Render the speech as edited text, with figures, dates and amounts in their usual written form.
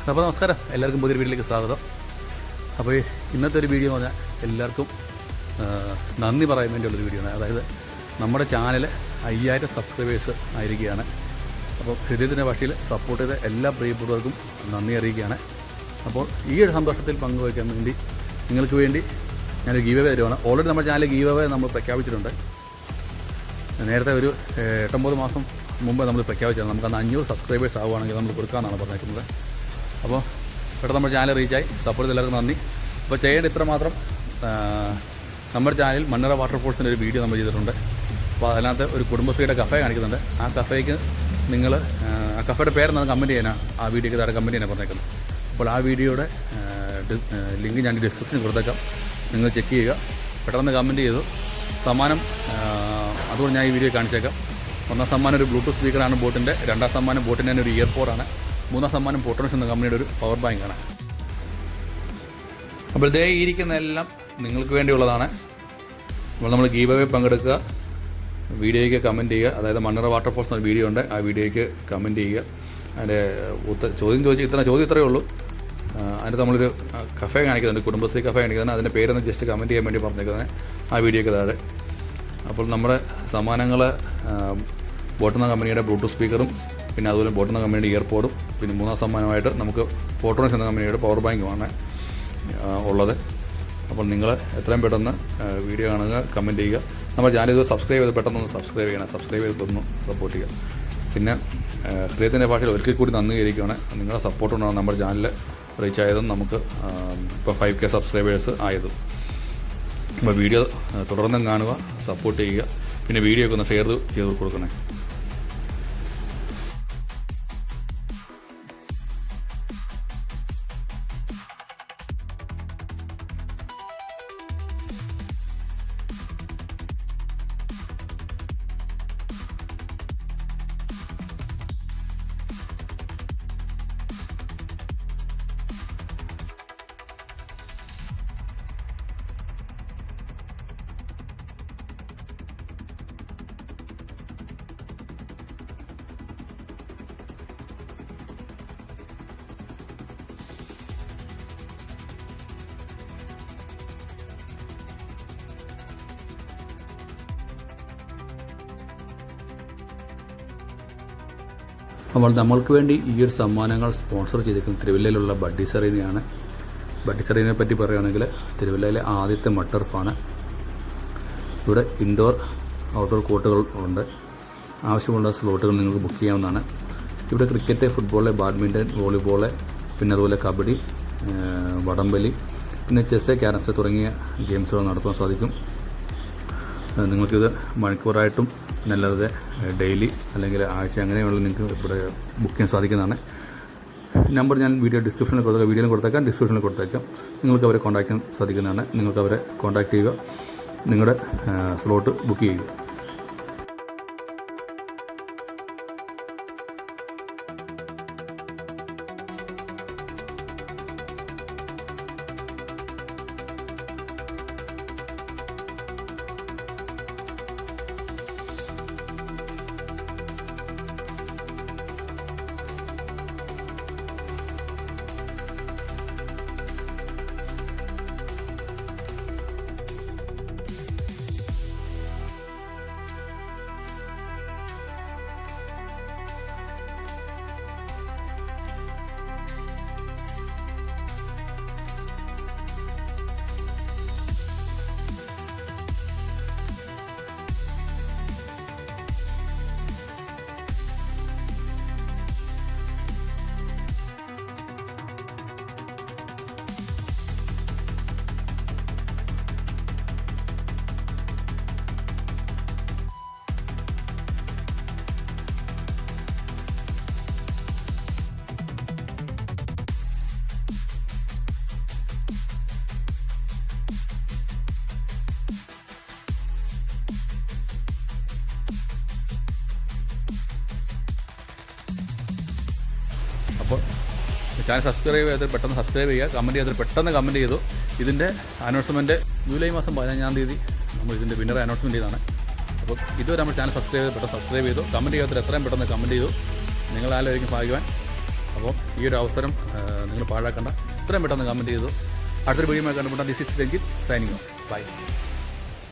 അപ്പോൾ നമസ്കാരം, എല്ലാവർക്കും പുതിയൊരു വീഡിയോയിലേക്ക് സ്വാഗതം. അപ്പോൾ ഇന്നത്തെ ഒരു വീഡിയോ എന്ന് പറഞ്ഞാൽ എല്ലാവർക്കും നന്ദി പറയാൻ വേണ്ടിയുള്ളൊരു വീഡിയോ ആണ്. അതായത് നമ്മുടെ ചാനൽ 5000 സബ്സ്ക്രൈബേഴ്സ് ആയിരിക്കുകയാണ്. അപ്പോൾ ഹൃദയത്തിൻ്റെ ഭാഷയിൽ സപ്പോർട്ട് ചെയ്ത എല്ലാ പ്രിയപ്പെട്ടവർക്കും നന്ദി അറിയിക്കുകയാണ്. അപ്പോൾ ഈ ഒരു സന്തോഷത്തിൽ പങ്കുവയ്ക്കാൻ വേണ്ടി നിങ്ങൾക്ക് വേണ്ടി ഞാനൊരു ഗീവ് അവേ തരുവാണ്. ഓൾറെഡി നമ്മുടെ ചാനൽ ഗീവ് അവേ നമ്മൾ പ്രഖ്യാപിച്ചിട്ടുണ്ട്. നേരത്തെ ഒരു 8-9 മാസം മുമ്പ് നമ്മൾ പ്രഖ്യാപിച്ചത് നമുക്കന്ന് 500 സബ്സ്ക്രൈബേഴ്സ് ആവുകയാണെങ്കിൽ നമ്മൾ കൊടുക്കാമെന്നാണ് പറഞ്ഞിരിക്കുന്നത്. അപ്പോൾ പെട്ടെന്ന് നമ്മുടെ ചാനൽ റീച്ചായി. സപ്പോർട്ട് ചെയ്ത എല്ലാവർക്കും നന്ദി. അപ്പോൾ ചെയ്യേണ്ട ഇത്ര മാത്രം, നമ്മുടെ ചാനലിൽ മണ്ണറ വാട്ടർഫോൾസിൻ്റെ ഒരു വീഡിയോ നമ്മൾ ചെയ്തിട്ടുണ്ട്. അപ്പോൾ അതിനകത്ത് ഒരു കുടുംബശ്രീയുടെ കഫേ കാണിക്കുന്നുണ്ട്. ആ കഫേക്ക് നിങ്ങൾ ആ കഫേയുടെ പേരെന്ന് കമൻറ്റ് ചെയ്യാനാണ്, ആ വീഡിയോക്ക് താഴെ കമൻറ്റ് ചെയ്യാനാണ് പറഞ്ഞേക്കുന്നത്. അപ്പോൾ ആ വീഡിയോയുടെ ലിങ്ക് ഞാൻ ഡിസ്ക്രിപ്ഷനിൽ കൊടുത്തേക്കാം, നിങ്ങൾ ചെക്ക് ചെയ്യുക. പെട്ടെന്ന് കമൻറ്റ് ചെയ്തു. സമ്മാനം അതുകൊണ്ട് ഞാൻ ഈ വീഡിയോ കാണിച്ചേക്കാം. ഒന്നാം സമ്മാനം ഒരു ബ്ലൂടൂത്ത് സ്പീക്കറാണ് ബോട്ടിൻ്റെ, രണ്ടാം സമ്മാനം ബോട്ടിൻ്റെ തന്നെ ഒരു ഇയർപോഡാണ്, മൂന്നാം സമ്മാനം പോട്ടോണിക്സ് എന്ന കമ്പനിയുടെ ഒരു പവർ ബാങ്കാണ്. അപ്പോൾ ഇതേ ഇരിക്കുന്നതെല്ലാം നിങ്ങൾക്ക് വേണ്ടിയുള്ളതാണ്. അപ്പോൾ നമ്മൾ ഗീവ് അവേ പങ്കെടുക്കുക, വീഡിയോയ്ക്ക് കമൻറ്റ് ചെയ്യുക. അതായത് മണ്ണറ വാട്ടർഫോൾസ് എന്ന വീഡിയോ ഉണ്ട്, ആ വീഡിയോയ്ക്ക് കമൻറ്റ് ചെയ്യുക. അതിൻ്റെ ചോദ്യം ചോദ്യം ഇത്രയേ ഉള്ളൂ. അതിനകത്ത് നമ്മളൊരു കഫേ കാണിക്കുന്നുണ്ട്, കുടുംബശ്രീ കഫേ കാണിക്കുന്നുണ്ട്. അതിൻ്റെ പേരൊന്ന് ജസ്റ്റ് കമൻറ്റ് ചെയ്യാൻ വേണ്ടി പറഞ്ഞേക്കുന്നത് ആ വീഡിയോയ്ക്ക് താഴെ. അപ്പോൾ നമ്മുടെ സമ്മാനങ്ങൾ ബോട്ടെന്ന കമ്പനിയുടെ ബ്ലൂടൂത്ത് സ്പീക്കറും, പിന്നെ അതുപോലെ ബോട്ടെന്ന കമ്പനിയുടെ ഇയർപോഡും, പിന്നെ മൂന്നാം സമ്മാനമായിട്ട് നമുക്ക് ഫോട്ടോണിക്സ് എന്ന കമ്പനിയുടെ പവർ ബാങ്കുമാണ് ഉള്ളത്. അപ്പോൾ നിങ്ങൾ എത്രയും പെട്ടെന്ന് വീഡിയോ കാണുക, കമൻറ്റ് ചെയ്യുക. നമ്മുടെ ചാനൽ ഇത് സബ്സ്ക്രൈബ് ചെയ്ത് പെട്ടെന്നൊന്ന് സബ്സ്ക്രൈബ് ചെയ്യണം, സബ്സ്ക്രൈബ് ചെയ്തൊന്ന് സപ്പോർട്ട് ചെയ്യുക. പിന്നെ ഹൃദയത്തിൻ്റെ ഭാഷയിൽ ഒരിക്കൽ കൂടി നന്ദി അറിയിക്കുകയാണ്. നിങ്ങളുടെ സപ്പോർട്ട് കൊണ്ടാണ് നമ്മുടെ ചാനൽ റീച്ച് ആയതും നമുക്ക് ഇപ്പോൾ 5K സബ്സ്ക്രൈബേഴ്സ് ആയതും. അപ്പോൾ വീഡിയോ തുടർന്നും കാണുക, സപ്പോർട്ട് ചെയ്യുക. പിന്നെ വീഡിയോ ഒക്കെ ഒന്ന് ഷെയർ ചെയ്ത് കൊടുക്കണേ. അപ്പോൾ നമ്മൾക്ക് വേണ്ടി ഈ ഒരു സമ്മാനങ്ങൾ സ്പോൺസർ ചെയ്തിരിക്കുന്നത് തിരുവല്ലയിലുള്ള ബഡ്ഡീസ് അറീനയാണ്. ബഡ്ഡീസ് അറീനയെ പറ്റി പറയുകയാണെങ്കിൽ തിരുവല്ലയിലെ ആദ്യത്തെ മട്ടർഫാണ്. ഇവിടെ ഇൻഡോർ ഔട്ട്ഡോർ കോർട്ടുകൾ ഉണ്ട്. ആവശ്യമുള്ള സ്ലോട്ടുകൾ നിങ്ങൾക്ക് ബുക്ക് ചെയ്യാവുന്നതാണ്. ഇവിടെ ക്രിക്കറ്റ്, ഫുട്ബോൾ, ബാഡ്മിൻ്റൺ, വോളിബോൾ, പിന്നെ അതുപോലെ കബഡി, വടംവലി, പിന്നെ ചെസ്സ്, ക്യാരംസ് തുടങ്ങിയ ഗെയിംസുകൾ നടത്താൻ സാധിക്കും. നിങ്ങൾക്കിത് മണിക്കൂറായിട്ടും നല്ലത് ഡെയിലി അല്ലെങ്കിൽ ആഴ്ച അങ്ങനെയുള്ള നിങ്ങൾക്ക് ഇവിടെ ബുക്ക് ചെയ്യാൻ സാധിക്കുന്നതാണ്. നമ്പർ ഞാൻ ഡിസ്ക്രിപ്ഷനിൽ കൊടുത്തേക്കാം, ഡിസ്ക്രിപ്ഷനിൽ കൊടുത്തേക്കാം. നിങ്ങൾക്ക് അവരെ കോൺടാക്ട് ചെയ്യാൻ സാധിക്കുന്നതാണ്. നിങ്ങൾക്ക് അവരെ കോൺടാക്ട് ചെയ്യുക, നിങ്ങളുടെ സ്ലോട്ട് ബുക്ക് ചെയ്യുക. അപ്പോൾ ചാനൽ സബ്സ്ക്രൈബ് ചെയ്ത് പെട്ടെന്ന് സബ്സ്ക്രൈബ് ചെയ്യുക, കമൻറ്റ് ചെയ്ത് പെട്ടെന്ന് കമൻറ്റ് ചെയ്തു. ഇതിൻ്റെ അനൗൺസ്മെൻറ്റ് ജൂലൈ മാസം 15-ാം തീയതി നമ്മൾ ഇതിൻ്റെ വിന്നറെ അനൗൺസ്മെൻറ്റ് ചെയ്താണ്. അപ്പോൾ ഇതുവരെ നമ്മൾ ചാനൽ സബ്സ്ക്രൈബ് ചെയ്ത് പെട്ടെന്ന് സബ്സ്ക്രൈബ് ചെയ്തു, കമൻറ്റ് ചെയ്യാത്തവർ എത്രയും പെട്ടെന്ന് കമൻറ്റ് ചെയ്തു. നിങ്ങളാലായിരിക്കും ഭാഗ്യവാൻ. അപ്പോൾ ഈ ഒരു അവസരം നിങ്ങൾ പാഴാക്കണ്ട, ഇത്രയും പെട്ടെന്ന് കമൻറ്റ് ചെയ്തു. അടുത്തൊരു വീഡിയോ കണ്ടുമുട്ടാം. This is Ranjith signing off. By.